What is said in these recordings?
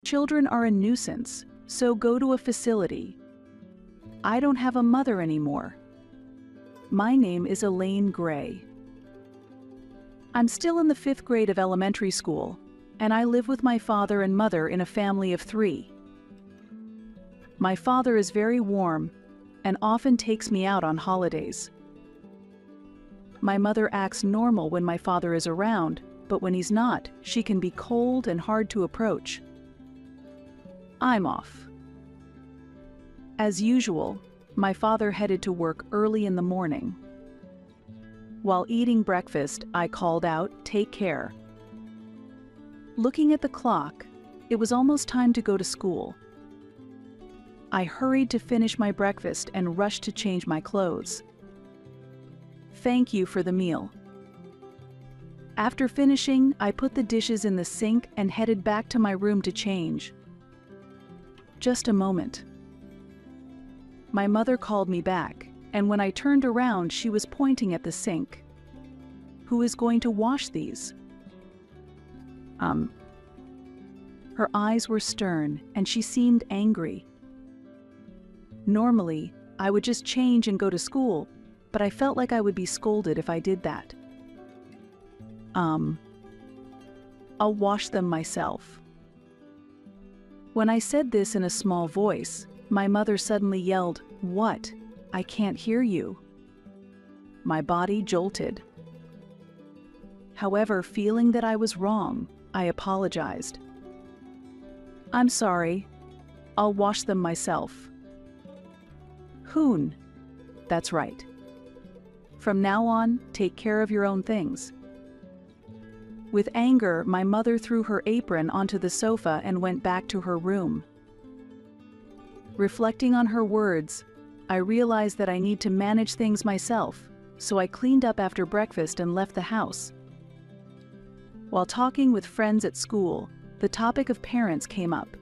Children are a nuisance, so go to a facility. I don't have a mother anymore. My name is Elaine Gray. I'm still in the 5th grade of elementary school, and I live with my father and mother in a family of 3. My father is very warm and often takes me out on holidays. My mother acts normal when my father is around, but when he's not, she can be cold and hard to approach. I'm off. As usual, my father headed to work early in the morning. While eating breakfast, I called out, "Take care." Looking at the clock, it was almost time to go to school. I hurried to finish my breakfast and rushed to change my clothes. Thank you for the meal. After finishing, I put the dishes in the sink and headed back to my room to change. Just a moment. My mother called me back, and when I turned around, she was pointing at the sink. Who is going to wash these? Her eyes were stern, and she seemed angry. Normally, I would just change and go to school, but I felt like I would be scolded if I did that. I'll wash them myself. When I said this in a small voice, my mother suddenly yelled, "What? I can't hear you." My body jolted. However, feeling that I was wrong, I apologized. "I'm sorry. I'll wash them myself." Hoon. That's right. From now on, take care of your own things. With anger, my mother threw her apron onto the sofa and went back to her room. Reflecting on her words, I realized that I need to manage things myself, so I cleaned up after breakfast and left the house. While talking with friends at school, the topic of parents came up.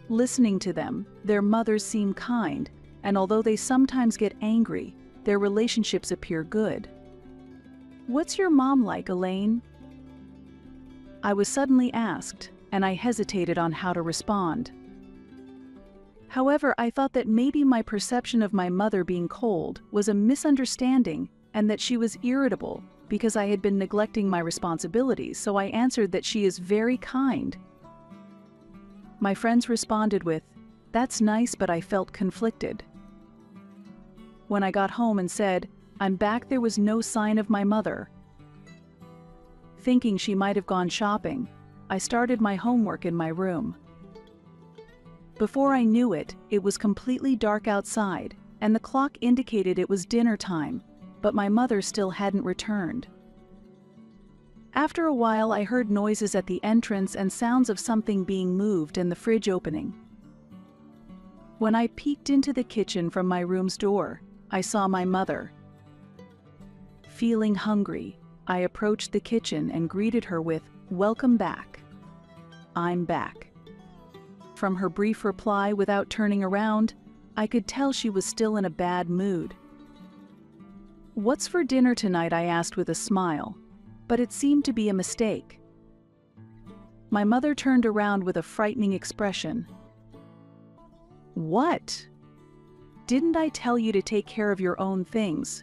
Listening to them, their mothers seem kind, and although they sometimes get angry, their relationships appear good. "What's your mom like, Elaine?" I was suddenly asked, and I hesitated on how to respond. However, I thought that maybe my perception of my mother being cold was a misunderstanding and that she was irritable because I had been neglecting my responsibilities, so I answered that she is very kind. My friends responded with, "That's nice, but I felt conflicted." When I got home and said, "I'm back," there was no sign of my mother. Thinking she might have gone shopping, I started my homework in my room. Before I knew it, it was completely dark outside, and the clock indicated it was dinner time, but my mother still hadn't returned. After a while, I heard noises at the entrance and sounds of something being moved and the fridge opening. When I peeked into the kitchen from my room's door, I saw my mother. Feeling hungry, I approached the kitchen and greeted her with, "Welcome back. I'm back." From her brief reply without turning around, I could tell she was still in a bad mood. "What's for dinner tonight?" I asked with a smile, but it seemed to be a mistake. My mother turned around with a frightening expression. "What? Didn't I tell you to take care of your own things?"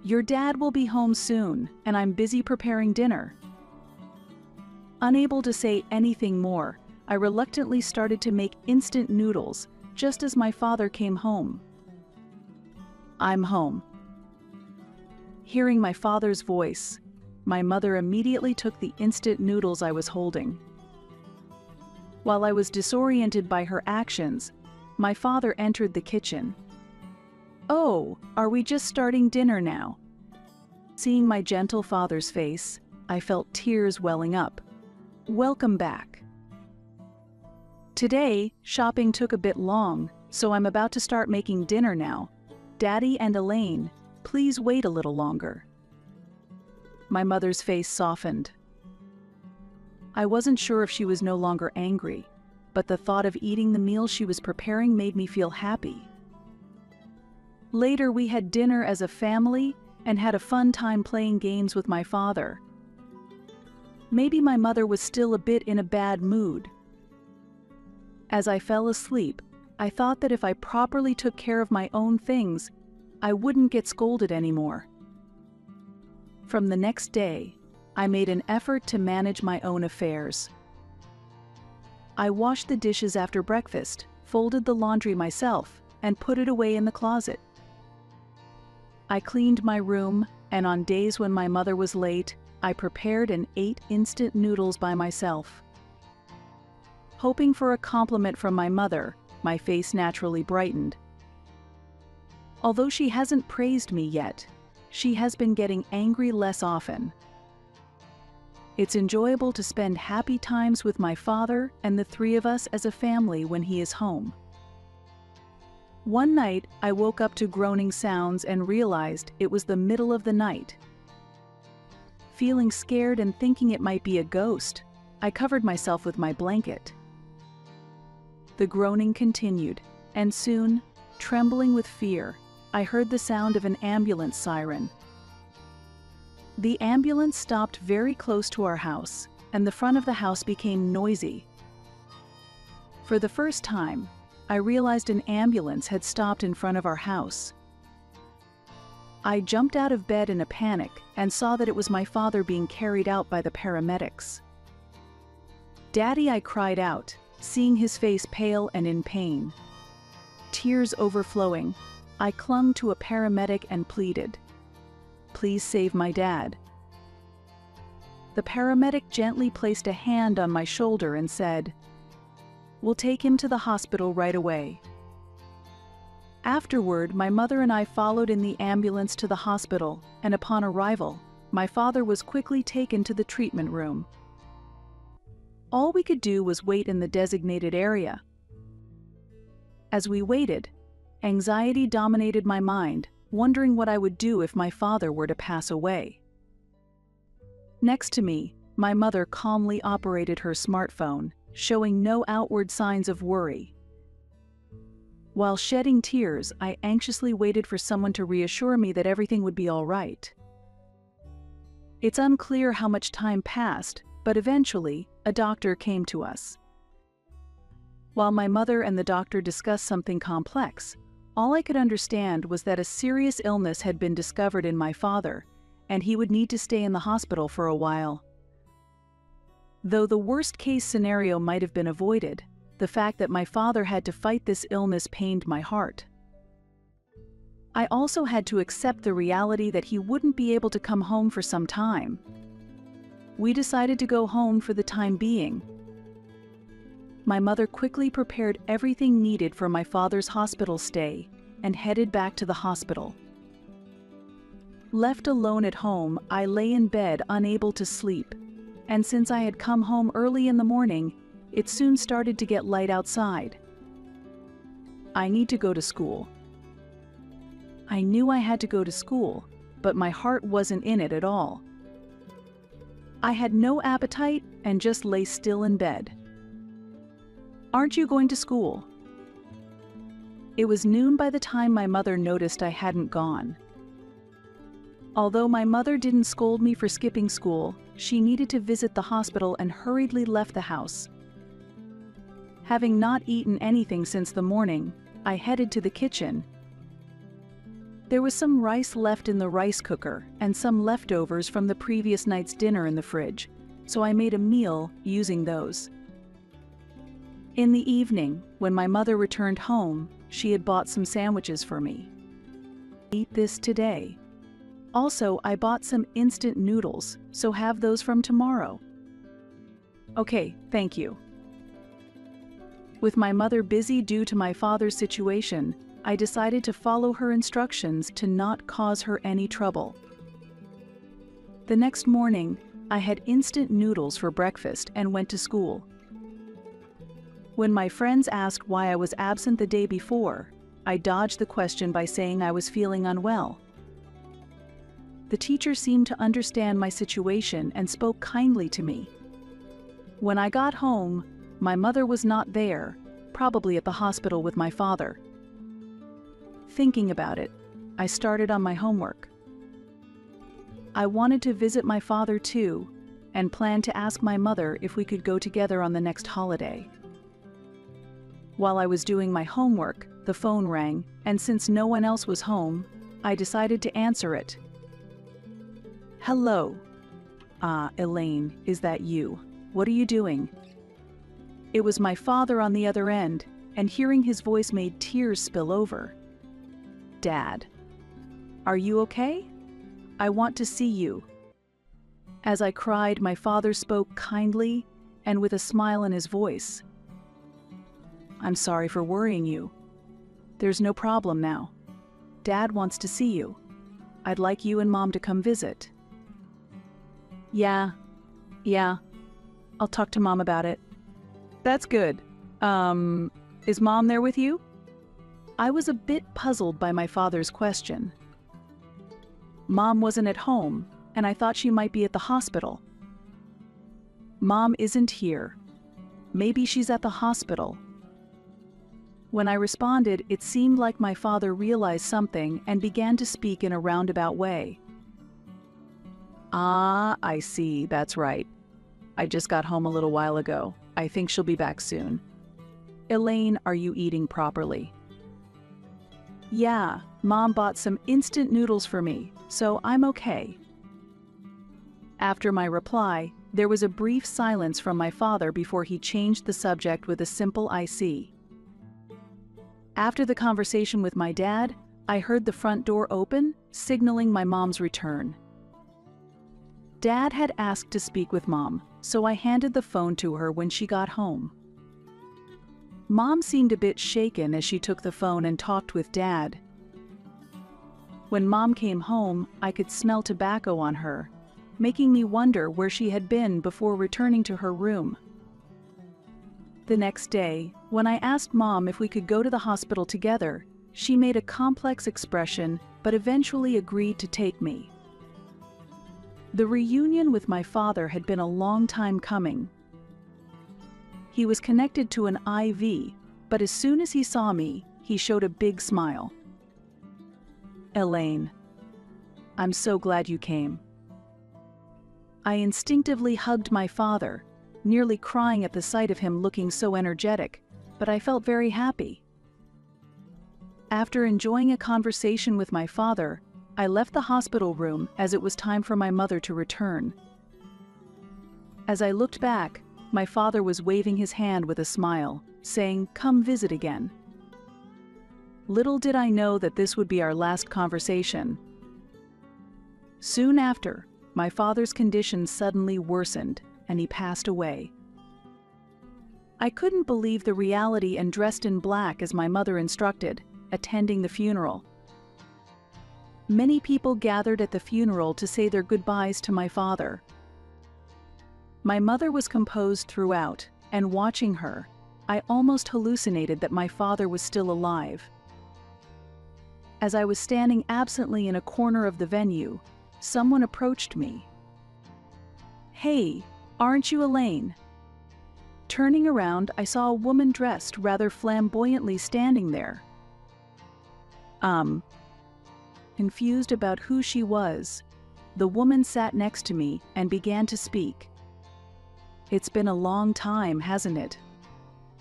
Your dad will be home soon, and I'm busy preparing dinner." Unable to say anything more, I reluctantly started to make instant noodles, just as my father came home. "I'm home." Hearing my father's voice, my mother immediately took the instant noodles I was holding. While I was disoriented by her actions, my father entered the kitchen. "Oh, are we just starting dinner now?" Seeing my gentle father's face, I felt tears welling up. "Welcome back. Today, shopping took a bit long, so I'm about to start making dinner now. Daddy and Elaine, please wait a little longer." My mother's face softened. I wasn't sure if she was no longer angry, but the thought of eating the meal she was preparing made me feel happy. Later, we had dinner as a family and had a fun time playing games with my father. Maybe my mother was still a bit in a bad mood. As I fell asleep, I thought that if I properly took care of my own things, I wouldn't get scolded anymore. From the next day, I made an effort to manage my own affairs. I washed the dishes after breakfast, folded the laundry myself, and put it away in the closet. I cleaned my room, and on days when my mother was late, I prepared and ate instant noodles by myself. Hoping for a compliment from my mother, my face naturally brightened. Although she hasn't praised me yet, she has been getting angry less often. It's enjoyable to spend happy times with my father and the three of us as a family when he is home. One night, I woke up to groaning sounds and realized it was the middle of the night. Feeling scared and thinking it might be a ghost, I covered myself with my blanket. The groaning continued, and soon, trembling with fear, I heard the sound of an ambulance siren. The ambulance stopped very close to our house, and the front of the house became noisy. For the first time, I realized an ambulance had stopped in front of our house. I jumped out of bed in a panic and saw that it was my father being carried out by the paramedics. "Daddy," I cried out, seeing his face pale and in pain. Tears overflowing, I clung to a paramedic and pleaded, "Please save my dad." The paramedic gently placed a hand on my shoulder and said, "We'll take him to the hospital right away." Afterward, my mother and I followed in the ambulance to the hospital, and upon arrival, my father was quickly taken to the treatment room. All we could do was wait in the designated area. As we waited, anxiety dominated my mind, wondering what I would do if my father were to pass away. Next to me, my mother calmly operated her smartphone, showing no outward signs of worry. While shedding tears, I anxiously waited for someone to reassure me that everything would be all right. It's unclear how much time passed, but eventually, a doctor came to us. While my mother and the doctor discussed something complex, all I could understand was that a serious illness had been discovered in my father, and he would need to stay in the hospital for a while. Though the worst-case scenario might have been avoided, the fact that my father had to fight this illness pained my heart. I also had to accept the reality that he wouldn't be able to come home for some time. We decided to go home for the time being. My mother quickly prepared everything needed for my father's hospital stay and headed back to the hospital. Left alone at home, I lay in bed unable to sleep, and since I had come home early in the morning, it soon started to get light outside. I need to go to school. I knew I had to go to school, but my heart wasn't in it at all. I had no appetite and just lay still in bed. "Aren't you going to school?" It was noon by the time my mother noticed I hadn't gone. Although my mother didn't scold me for skipping school, she needed to visit the hospital and hurriedly left the house. Having not eaten anything since the morning, I headed to the kitchen. There was some rice left in the rice cooker and some leftovers from the previous night's dinner in the fridge, so I made a meal using those. In the evening, when my mother returned home, she had bought some sandwiches for me. "Eat this today. Also, I bought some instant noodles, so have those from tomorrow." "Okay, thank you." With my mother busy due to my father's situation, I decided to follow her instructions to not cause her any trouble. The next morning, I had instant noodles for breakfast and went to school. When my friends asked why I was absent the day before, I dodged the question by saying I was feeling unwell. The teacher seemed to understand my situation and spoke kindly to me. When I got home, my mother was not there, probably at the hospital with my father. Thinking about it, I started on my homework. I wanted to visit my father too, and planned to ask my mother if we could go together on the next holiday. While I was doing my homework, the phone rang, and since no one else was home, I decided to answer it. "Hello. Elaine, is that you? What are you doing?" It was my father on the other end, and hearing his voice made tears spill over. "Dad. Are you okay? I want to see you." As I cried, my father spoke kindly and with a smile in his voice. "I'm sorry for worrying you. There's no problem now. Dad wants to see you. I'd like you and Mom to come visit." Yeah. I'll talk to Mom about it." "That's good. Is Mom there with you?" I was a bit puzzled by my father's question. "Mom wasn't at home, and I thought she might be at the hospital." "Mom isn't here. Maybe she's at the hospital." When I responded, it seemed like my father realized something and began to speak in a roundabout way. "I see, that's right. I just got home a little while ago. I think she'll be back soon. Elaine, are you eating properly?" "Yeah, Mom bought some instant noodles for me, so I'm okay." After my reply, there was a brief silence from my father before he changed the subject with a simple "I see." After the conversation with my dad, I heard the front door open, signaling my mom's return. Dad had asked to speak with Mom, so I handed the phone to her when she got home. Mom seemed a bit shaken as she took the phone and talked with Dad. When Mom came home, I could smell tobacco on her, making me wonder where she had been before returning to her room. The next day, when I asked Mom if we could go to the hospital together, she made a complex expression but eventually agreed to take me. The reunion with my father had been a long time coming. He was connected to an IV, but as soon as he saw me, he showed a big smile. "Elaine, I'm so glad you came." I instinctively hugged my father, nearly crying at the sight of him looking so energetic, but I felt very happy. After enjoying a conversation with my father, I left the hospital room as it was time for my mother to return. As I looked back, my father was waving his hand with a smile, saying, "Come visit again." Little did I know that this would be our last conversation. Soon after, my father's condition suddenly worsened, and he passed away. I couldn't believe the reality and dressed in black as my mother instructed, attending the funeral. Many people gathered at the funeral to say their goodbyes to my father. My mother was composed throughout, and watching her, I almost hallucinated that my father was still alive. As I was standing absently in a corner of the venue, someone approached me. "Hey, aren't you Elaine?" Turning around, I saw a woman dressed rather flamboyantly standing there. Confused about who she was, the woman sat next to me and began to speak. "It's been a long time, hasn't it?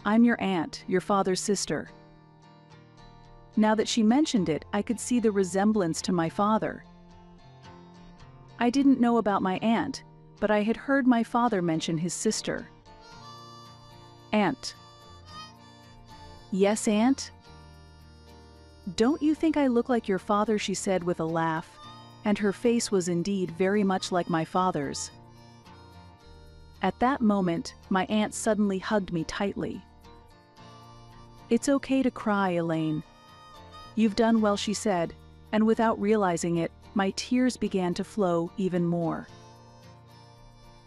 I'm your aunt, your father's sister." Now that she mentioned it, I could see the resemblance to my father. I didn't know about my aunt, but I had heard my father mention his sister. "Aunt." "Yes, Aunt?" "Don't you think I look like your father?" she said with a laugh, and her face was indeed very much like my father's. At that moment, my aunt suddenly hugged me tightly. "It's okay to cry, Elaine. You've done well," she said, and without realizing it, my tears began to flow even more.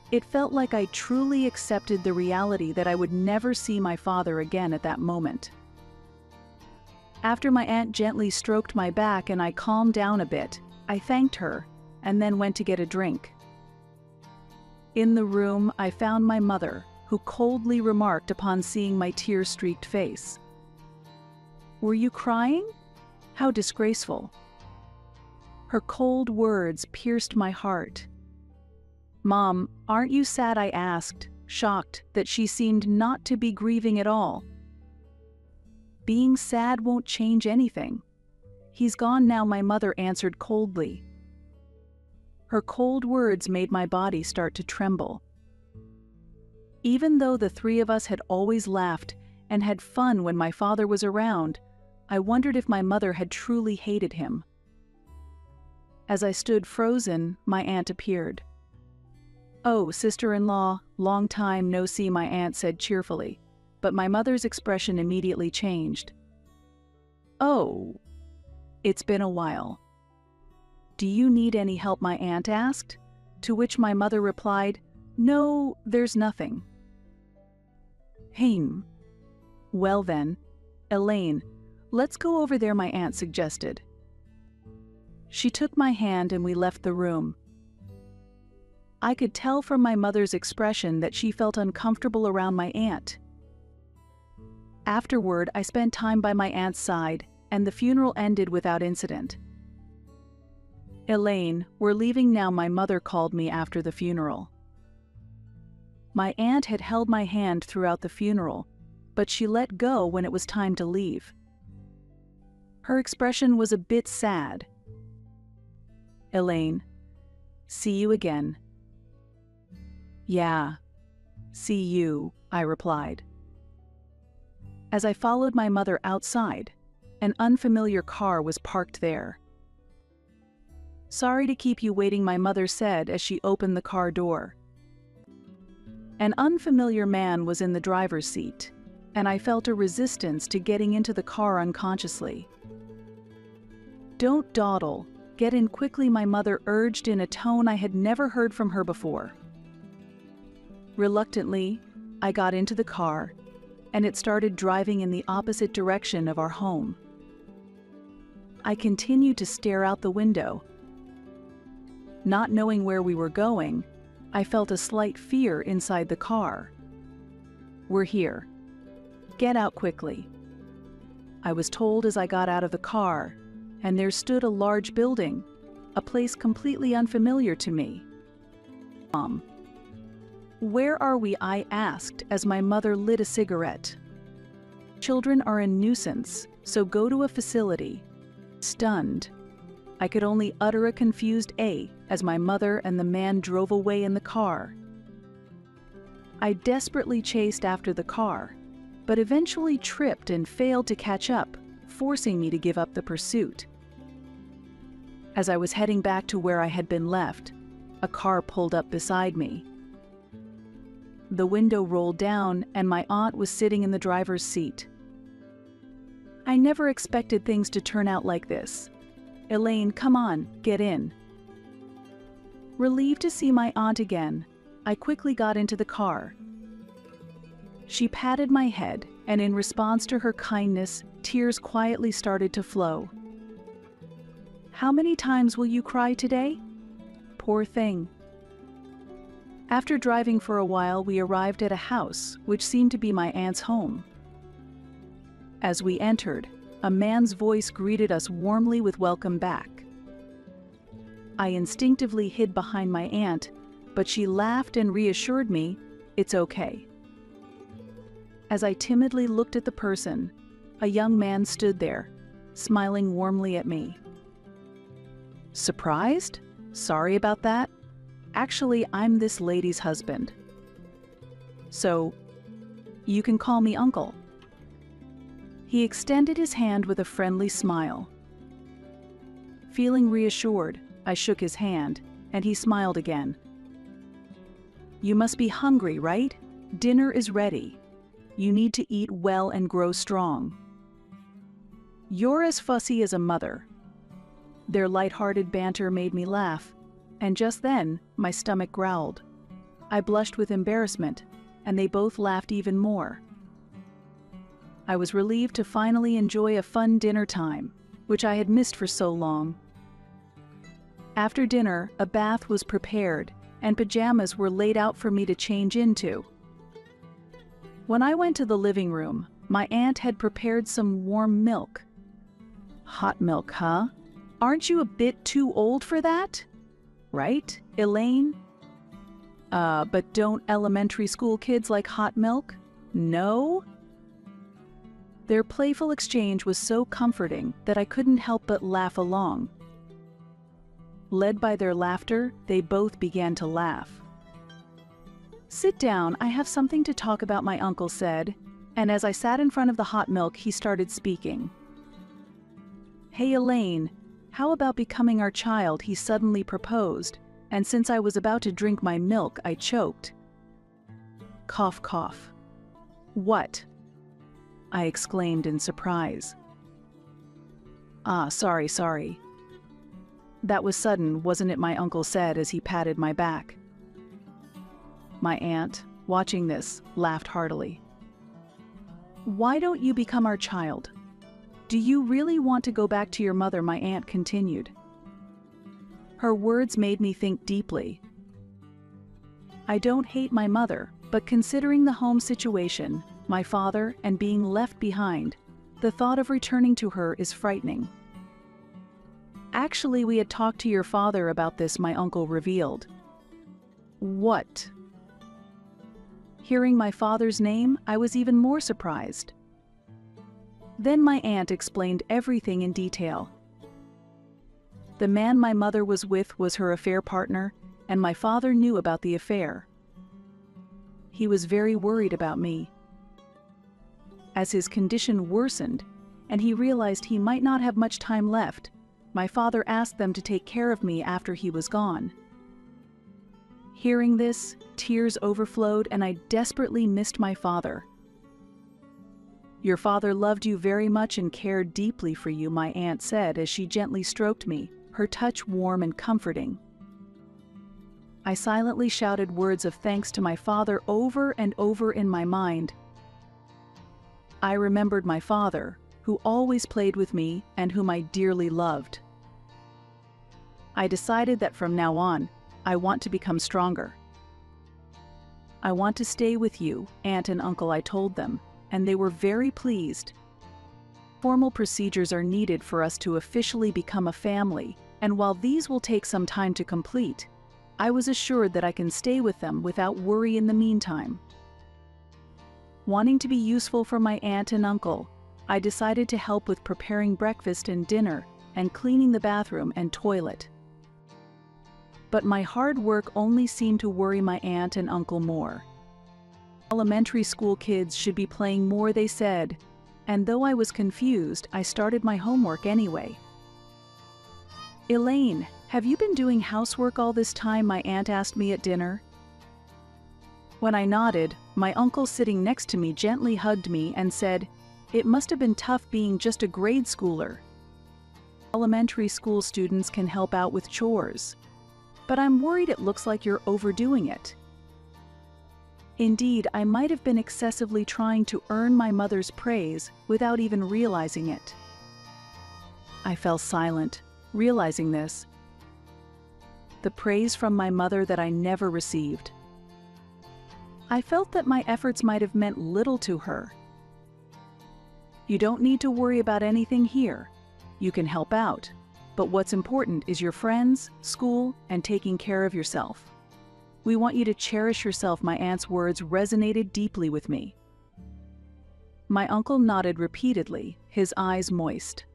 It felt like I truly accepted the reality that I would never see my father again at that moment. After my aunt gently stroked my back and I calmed down a bit, I thanked her, and then went to get a drink. In the room, I found my mother, who coldly remarked upon seeing my tear-streaked face. "Were you crying? How disgraceful." Her cold words pierced my heart. "Mom, aren't you sad?" I asked, shocked that she seemed not to be grieving at all. "Being sad won't change anything. He's gone now," my mother answered coldly. Her cold words made my body start to tremble. Even though the three of us had always laughed and had fun when my father was around, I wondered if my mother had truly hated him. As I stood frozen, my aunt appeared. "Oh, sister-in-law, long time no see," my aunt said cheerfully, but my mother's expression immediately changed. "Oh, it's been a while. Do you need any help?" my aunt asked, to which my mother replied, "No, there's nothing." Well then, Elaine, let's go over there," my aunt suggested. She took my hand and we left the room. I could tell from my mother's expression that she felt uncomfortable around my aunt. Afterward, I spent time by my aunt's side, and the funeral ended without incident. "Elaine, we're leaving now," my mother called me after the funeral. My aunt had held my hand throughout the funeral, but she let go when it was time to leave. Her expression was a bit sad. "Elaine, see you again." "Yeah, see you," I replied. As I followed my mother outside, an unfamiliar car was parked there. "Sorry to keep you waiting," my mother said as she opened the car door. An unfamiliar man was in the driver's seat, and I felt a resistance to getting into the car unconsciously. "Don't dawdle, get in quickly," my mother urged in a tone I had never heard from her before. Reluctantly, I got into the car, and it started driving in the opposite direction of our home. I continued to stare out the window. Not knowing where we were going, I felt a slight fear inside the car. "We're here. Get out quickly," I was told as I got out of the car, and there stood a large building, a place completely unfamiliar to me. "Mom, where are we?" I asked as my mother lit a cigarette. "Children are a nuisance, so go to a facility." Stunned, I could only utter a confused "A" as my mother and the man drove away in the car. I desperately chased after the car, but eventually tripped and failed to catch up, forcing me to give up the pursuit. As I was heading back to where I had been left, a car pulled up beside me. The window rolled down and my aunt was sitting in the driver's seat. I never expected things to turn out like this. "Elaine, come on, get in." Relieved to see my aunt again, I quickly got into the car. She patted my head, and in response to her kindness, tears quietly started to flow. "How many times will you cry today? Poor thing." After driving for a while, we arrived at a house, which seemed to be my aunt's home. As we entered, a man's voice greeted us warmly with "Welcome back." I instinctively hid behind my aunt, but she laughed and reassured me, "It's okay." As I timidly looked at the person, a young man stood there, smiling warmly at me. "Surprised? Sorry about that. Actually, I'm this lady's husband. So, you can call me Uncle." He extended his hand with a friendly smile. Feeling reassured, I shook his hand, and he smiled again. "You must be hungry, right? Dinner is ready. You need to eat well and grow strong. You're as fussy as a mother." Their light-hearted banter made me laugh, and just then, my stomach growled. I blushed with embarrassment, and they both laughed even more. I was relieved to finally enjoy a fun dinner time, which I had missed for so long. After dinner, a bath was prepared, and pajamas were laid out for me to change into. When I went to the living room, my aunt had prepared some warm milk. "Hot milk, huh? Aren't you a bit too old for that? Right, Elaine?" But don't elementary school kids like hot milk? No? Their playful exchange was so comforting that I couldn't help but laugh along. Led by their laughter, they both began to laugh. "Sit down, I have something to talk about," my uncle said, and as I sat in front of the hot milk, he started speaking. "Hey Elaine, how about becoming our child?" he suddenly proposed, and since I was about to drink my milk, I choked. Cough, cough. "What?" I exclaimed in surprise. Sorry. That was sudden, wasn't it?" my uncle said as he patted my back. My aunt, watching this, laughed heartily. "Why don't you become our child? Do you really want to go back to your mother?" my aunt continued. Her words made me think deeply. I don't hate my mother, but considering the home situation, my father, and being left behind, the thought of returning to her is frightening. "Actually, we had talked to your father about this," my uncle revealed. "What?" Hearing my father's name, I was even more surprised. Then my aunt explained everything in detail. The man my mother was with was her affair partner, and my father knew about the affair. He was very worried about me. As his condition worsened, and he realized he might not have much time left, my father asked them to take care of me after he was gone. Hearing this, tears overflowed and I desperately missed my father. "Your father loved you very much and cared deeply for you," my aunt said as she gently stroked me, her touch warm and comforting. I silently shouted words of thanks to my father over and over in my mind. I remembered my father, who always played with me and whom I dearly loved. I decided that from now on, I want to become stronger. "I want to stay with you, Aunt and Uncle," I told them, and they were very pleased. Formal procedures are needed for us to officially become a family, and while these will take some time to complete, I was assured that I can stay with them without worry in the meantime. Wanting to be useful for my aunt and uncle, I decided to help with preparing breakfast and dinner and cleaning the bathroom and toilet. But my hard work only seemed to worry my aunt and uncle more. Elementary school kids should be playing more, they said, and though I was confused, I started my homework anyway. "Elaine, have you been doing housework all this time?" my aunt asked me at dinner. When I nodded, my uncle sitting next to me gently hugged me and said, "It must have been tough being just a grade schooler. Elementary school students can help out with chores, but I'm worried it looks like you're overdoing it." Indeed, I might have been excessively trying to earn my mother's praise without even realizing it. I fell silent, realizing this. The praise from my mother that I never received. I felt that my efforts might have meant little to her. "You don't need to worry about anything here. You can help out, but what's important is your friends, school, and taking care of yourself. We want you to cherish yourself." My aunt's words resonated deeply with me. My uncle nodded repeatedly, his eyes moist.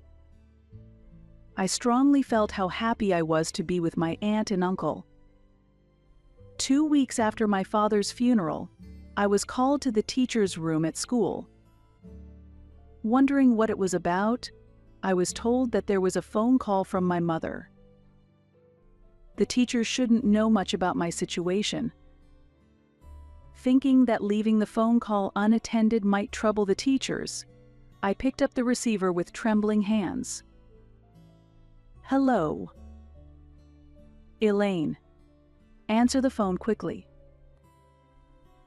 I strongly felt how happy I was to be with my aunt and uncle. 2 weeks after my father's funeral, I was called to the teacher's room at school. Wondering what it was about, I was told that there was a phone call from my mother. The teacher shouldn't know much about my situation. Thinking that leaving the phone call unattended might trouble the teachers, I picked up the receiver with trembling hands. "Hello." "Elaine. Answer the phone quickly."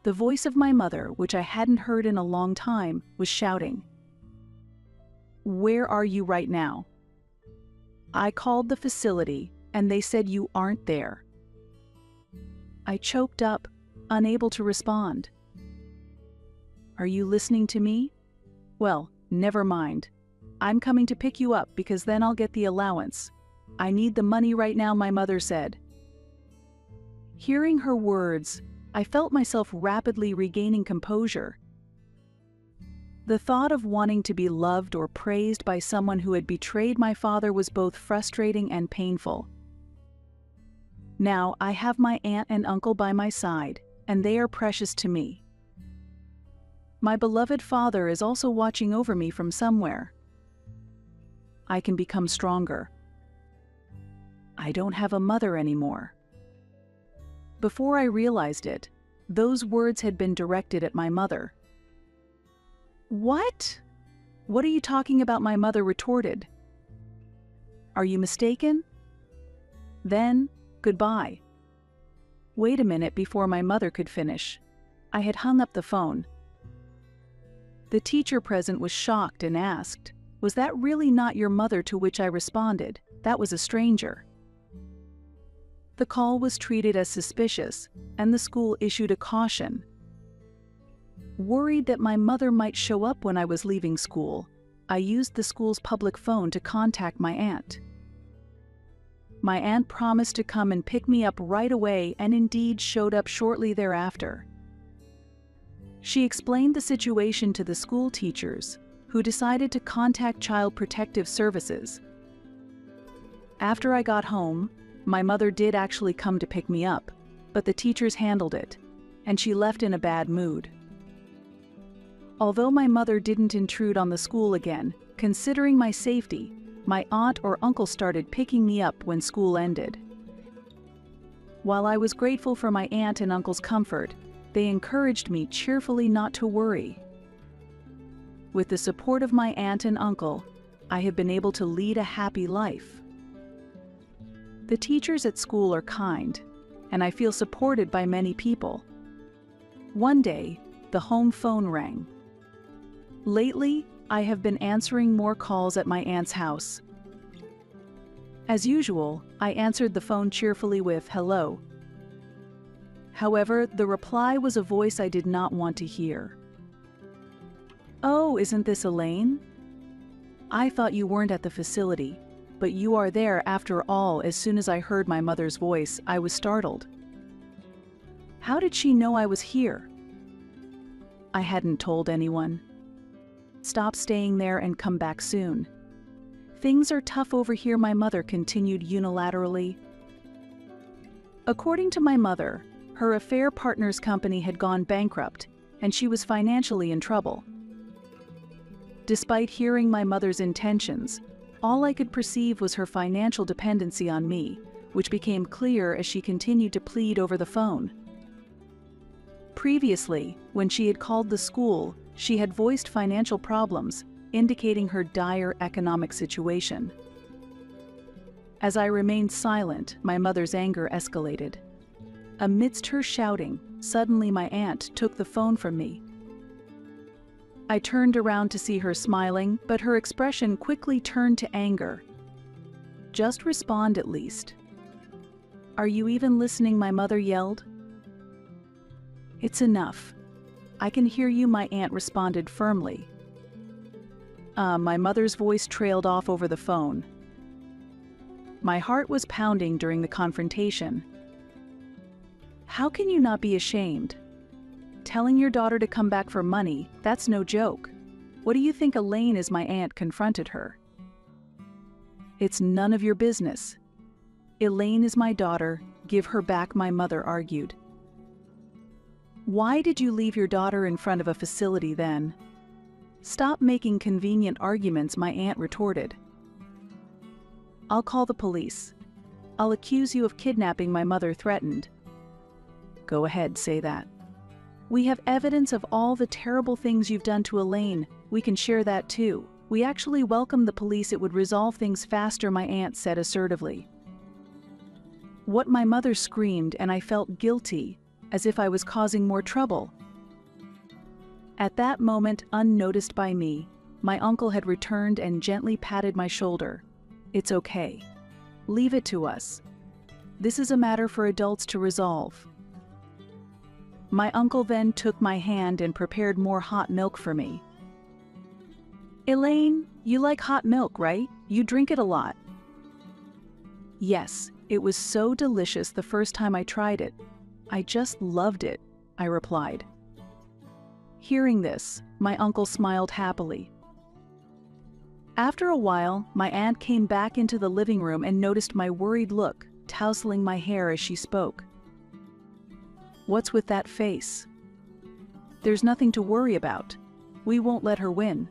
The voice of my mother, which I hadn't heard in a long time, was shouting. "Where are you right now?" "I called the facility, and they said you aren't there." I choked up, unable to respond. "Are you listening to me? Well, never mind. I'm coming to pick you up because then I'll get the allowance. I need the money right now," my mother said. Hearing her words, I felt myself rapidly regaining composure. The thought of wanting to be loved or praised by someone who had betrayed my father was both frustrating and painful. Now I have my aunt and uncle by my side, and they are precious to me. My beloved father is also watching over me from somewhere. I can become stronger. I don't have a mother anymore. Before I realized it, those words had been directed at my mother. "What? What are you talking about?" my mother retorted. "Are you mistaken? Then, goodbye." Wait a minute. Before my mother could finish, I had hung up the phone. The teacher present was shocked and asked, "Was that really not your mother?" To which I responded, "That was a stranger." The call was treated as suspicious, and the school issued a caution. Worried that my mother might show up when I was leaving school, I used the school's public phone to contact my aunt. My aunt promised to come and pick me up right away, and indeed showed up shortly thereafter. She explained the situation to the school teachers, who decided to contact Child Protective Services. After I got home, my mother did actually come to pick me up, but the teachers handled it, and she left in a bad mood. Although my mother didn't intrude on the school again, considering my safety, my aunt or uncle started picking me up when school ended. While I was grateful for my aunt and uncle's comfort, they encouraged me cheerfully not to worry. With the support of my aunt and uncle, I have been able to lead a happy life. The teachers at school are kind, and I feel supported by many people. One day, the home phone rang. Lately, I have been answering more calls at my aunt's house. As usual, I answered the phone cheerfully with "hello." However, the reply was a voice I did not want to hear. "Oh, isn't this Elaine? I thought you weren't at the facility, but you are there after all." As soon as I heard my mother's voice, I was startled. How did she know I was here? I hadn't told anyone. "Stop staying there and come back soon. Things are tough over here," my mother continued unilaterally. According to my mother, her affair partner's company had gone bankrupt, and she was financially in trouble. Despite hearing my mother's intentions, all I could perceive was her financial dependency on me, which became clear as she continued to plead over the phone. Previously, when she had called the school, she had voiced financial problems, indicating her dire economic situation. As I remained silent, my mother's anger escalated. Amidst her shouting, suddenly my aunt took the phone from me. I turned around to see her smiling, but her expression quickly turned to anger. "Just respond at least." "Are you even listening?" my mother yelled. "It's enough. I can hear you," my aunt responded firmly. My mother's voice trailed off over the phone. My heart was pounding during the confrontation. "How can you not be ashamed? Telling your daughter to come back for money, that's no joke. What do you think Elaine is?" my aunt confronted her. "It's none of your business. Elaine is my daughter. Give her back," my mother argued. "Why did you leave your daughter in front of a facility then?" "Stop making convenient arguments," my aunt retorted. "I'll call the police. I'll accuse you of kidnapping," my mother threatened. "Go ahead, say that. We have evidence of all the terrible things you've done to Elaine. We can share that too. We actually welcome the police. It would resolve things faster," my aunt said assertively. What my mother screamed, and I felt guilty, as if I was causing more trouble. At that moment, unnoticed by me, my uncle had returned and gently patted my shoulder. "It's okay. Leave it to us. This is a matter for adults to resolve." My uncle then took my hand and prepared more hot milk for me. "Elaine, you like hot milk, right? You drink it a lot." "Yes, It was so delicious the first time I tried it. I just loved it, I replied. Hearing this, my uncle smiled happily. After a while, my aunt came back into the living room and noticed my worried look, tousling my hair as she spoke. "What's with that face?" "There's nothing to worry about. We won't let her win."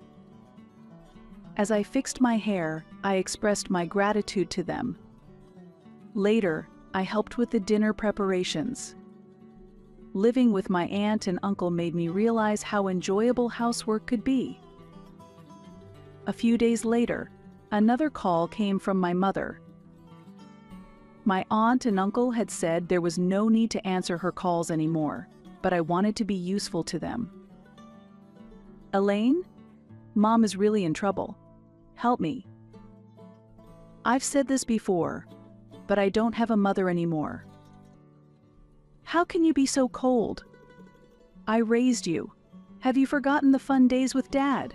As I fixed my hair, I expressed my gratitude to them. Later, I helped with the dinner preparations. Living with my aunt and uncle made me realize how enjoyable housework could be. A few days later, another call came from my mother. My aunt and uncle had said there was no need to answer her calls anymore, but I wanted to be useful to them. "Elaine, Mom is really in trouble. Help me. I've said this before, but I don't have a mother anymore." "How can you be so cold? I raised you. Have you forgotten the fun days with Dad?"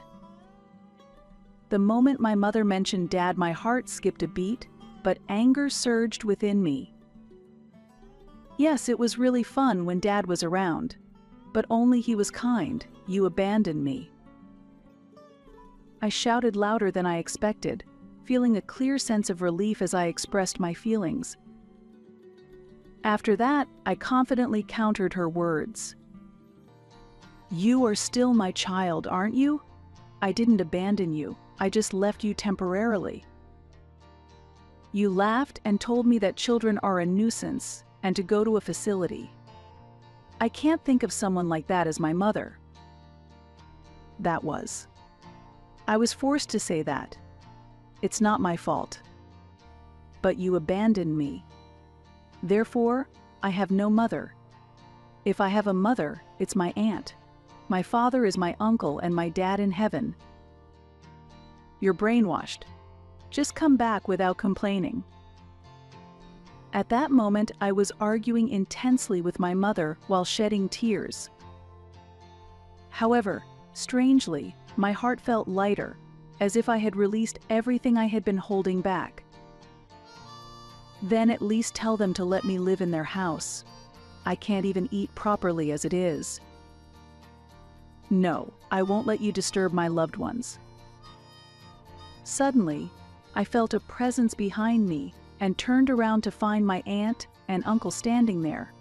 The moment my mother mentioned Dad, my heart skipped a beat, but anger surged within me. "Yes, it was really fun when Dad was around, but only he was kind. You abandoned me." I shouted louder than I expected, feeling a clear sense of relief as I expressed my feelings. After that, I confidently countered her words. "You are still my child, aren't you? I didn't abandon you. I just left you temporarily." You laughed and told me that children are a nuisance and to go to a facility. I can't think of someone like that as my mother. That was. I was forced to say that. It's not my fault. But you abandoned me. Therefore, I have no mother. If I have a mother, it's my aunt. My father is my uncle and my dad in heaven. You're brainwashed. Just come back without complaining. At that moment, I was arguing intensely with my mother while shedding tears. However, strangely, my heart felt lighter, as if I had released everything I had been holding back. Then at least tell them to let me live in their house. I can't even eat properly as it is. No, I won't let you disturb my loved ones. Suddenly, I felt a presence behind me and turned around to find my aunt and uncle standing there.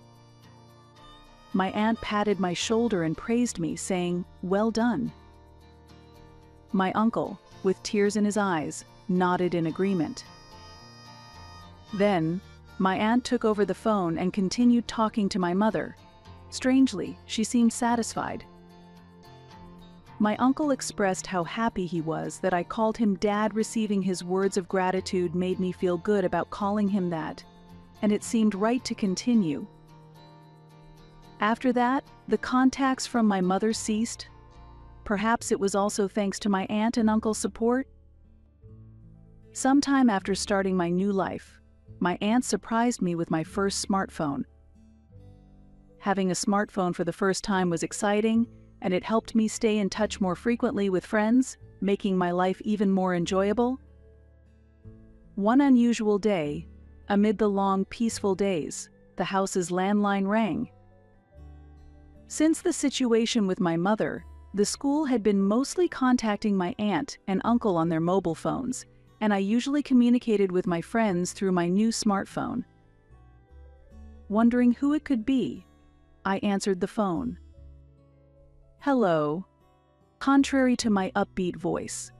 My aunt patted my shoulder and praised me, saying, "Well done." My uncle, with tears in his eyes, nodded in agreement. Then, my aunt took over the phone and continued talking to my mother. Strangely, she seemed satisfied. My uncle expressed how happy he was that I called him Dad. Receiving his words of gratitude made me feel good about calling him that, and it seemed right to continue. After that, the contacts from my mother ceased. Perhaps it was also thanks to my aunt and uncle's support. Sometime after starting my new life, my aunt surprised me with my first smartphone. Having a smartphone for the first time was exciting, and it helped me stay in touch more frequently with friends, making my life even more enjoyable. One unusual day, amid the long, peaceful days, the house's landline rang. Since the situation with my mother, the school had been mostly contacting my aunt and uncle on their mobile phones, and I usually communicated with my friends through my new smartphone. Wondering who it could be, I answered the phone. "Hello." Contrary to my upbeat voice,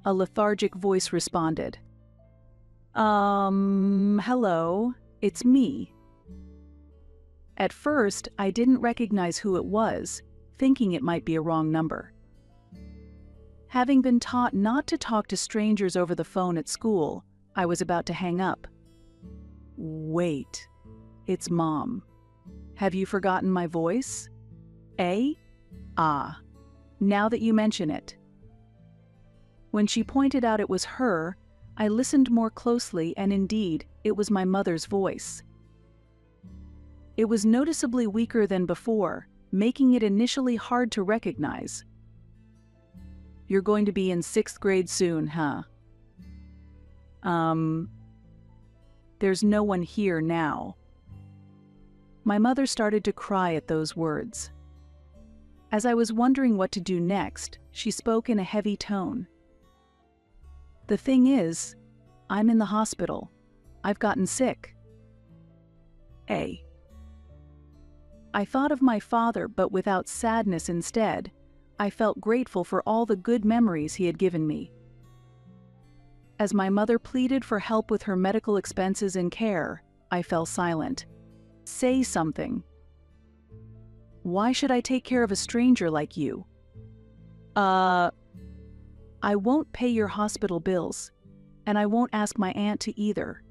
a lethargic voice responded. Hello, it's me." At first, I didn't recognize who it was, thinking it might be a wrong number. Having been taught not to talk to strangers over the phone at school, I was about to hang up. "Wait, it's Mom. Have you forgotten my voice? Eh? Ah, now that you mention it." When she pointed out it was her, I listened more closely, and indeed, it was my mother's voice. It was noticeably weaker than before, making it initially hard to recognize. "You're going to be in 6th grade soon, huh?" There's no one here now." My mother started to cry at those words. As I was wondering what to do next, she spoke in a heavy tone. "The thing is, I'm in the hospital. I've gotten sick." I thought of my father, but without sadness instead. I felt grateful for all the good memories he had given me. As my mother pleaded for help with her medical expenses and care, I fell silent. "Say something. Why should I take care of a stranger like you?" I won't pay your hospital bills, and I won't ask my aunt to either."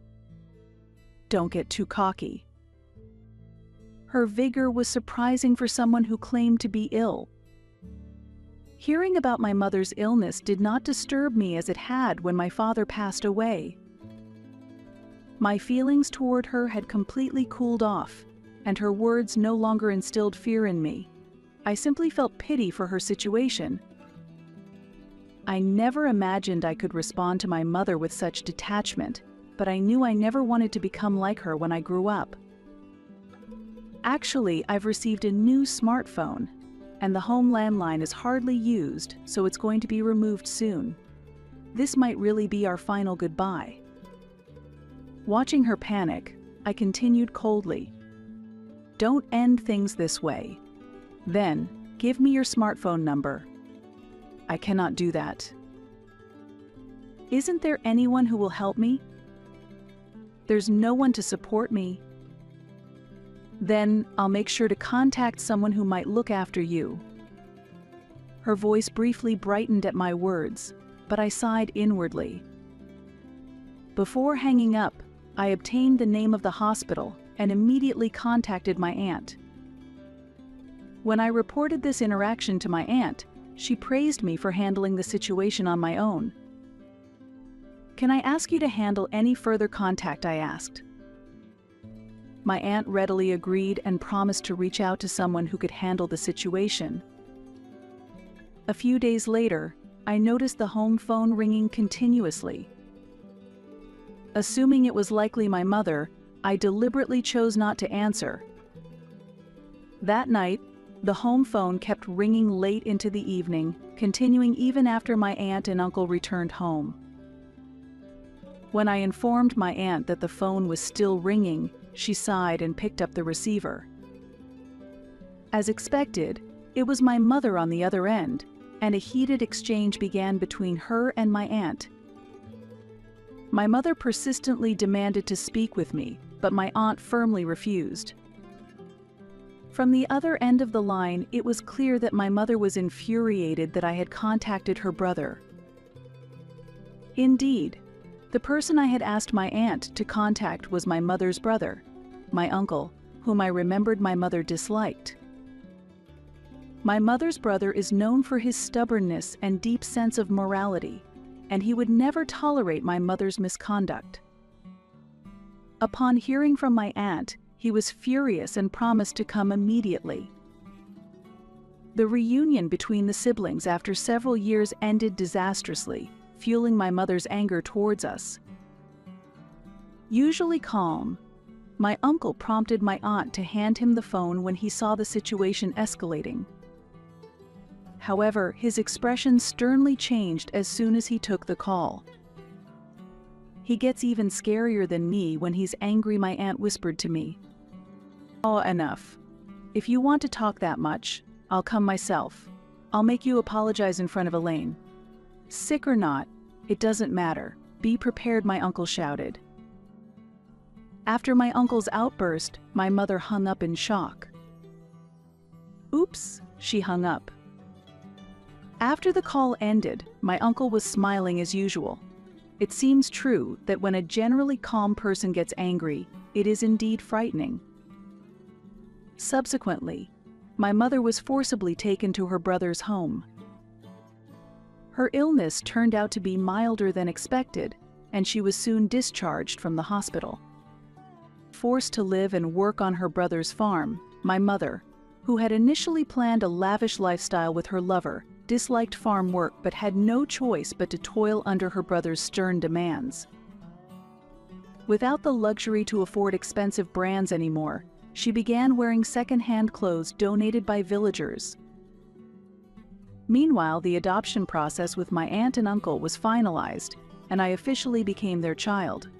"Don't get too cocky." Her vigor was surprising for someone who claimed to be ill. Hearing about my mother's illness did not disturb me as it had when my father passed away. My feelings toward her had completely cooled off, and her words no longer instilled fear in me. I simply felt pity for her situation. I never imagined I could respond to my mother with such detachment, but I knew I never wanted to become like her when I grew up. Actually, I've received a new smartphone, and the home landline is hardly used, so it's going to be removed soon. This might really be our final goodbye. Watching her panic, I continued coldly. "Don't end things this way. Then, give me your smartphone number." "I cannot do that." "Isn't there anyone who will help me?" "There's no one to support me." "Then I'll make sure to contact someone who might look after you." Her voice briefly brightened at my words, but I sighed inwardly. Before hanging up, I obtained the name of the hospital and immediately contacted my aunt. When I reported this interaction to my aunt, she praised me for handling the situation on my own. "Can I ask you to handle any further contact?" I asked. My aunt readily agreed and promised to reach out to someone who could handle the situation. A few days later, I noticed the home phone ringing continuously. Assuming it was likely my mother, I deliberately chose not to answer. That night, the home phone kept ringing late into the evening, continuing even after my aunt and uncle returned home. When I informed my aunt that the phone was still ringing, she sighed and picked up the receiver. As expected, it was my mother on the other end, and a heated exchange began between her and my aunt. My mother persistently demanded to speak with me, but my aunt firmly refused. From the other end of the line, it was clear that my mother was infuriated that I had contacted her brother. Indeed, the person I had asked my aunt to contact was my mother's brother, my uncle, whom I remembered my mother disliked. My mother's brother is known for his stubbornness and deep sense of morality, and he would never tolerate my mother's misconduct. Upon hearing from my aunt, he was furious and promised to come immediately. The reunion between the siblings after several years ended disastrously, fueling my mother's anger towards us. Usually calm, my uncle prompted my aunt to hand him the phone when he saw the situation escalating. However, his expression sternly changed as soon as he took the call. "He gets even scarier than me when he's angry," my aunt whispered to me. "Oh, enough. If you want to talk that much, I'll come myself. I'll make you apologize in front of Elaine." "Sick or not, it doesn't matter. Be prepared," my uncle shouted. After my uncle's outburst, my mother hung up in shock. "Oops," she hung up. After the call ended, my uncle was smiling as usual. It seems true that when a generally calm person gets angry, it is indeed frightening. Subsequently, my mother was forcibly taken to her brother's home. Her illness turned out to be milder than expected, and she was soon discharged from the hospital. Forced to live and work on her brother's farm, my mother, who had initially planned a lavish lifestyle with her lover, disliked farm work but had no choice but to toil under her brother's stern demands. Without the luxury to afford expensive brands anymore, she began wearing second-hand clothes donated by villagers. Meanwhile, the adoption process with my aunt and uncle was finalized, and I officially became their child.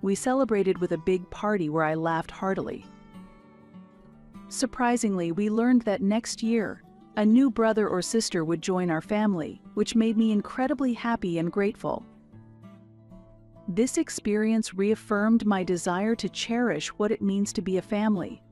We celebrated with a big party where I laughed heartily. Surprisingly, we learned that next year, a new brother or sister would join our family, which made me incredibly happy and grateful. This experience reaffirmed my desire to cherish what it means to be a family.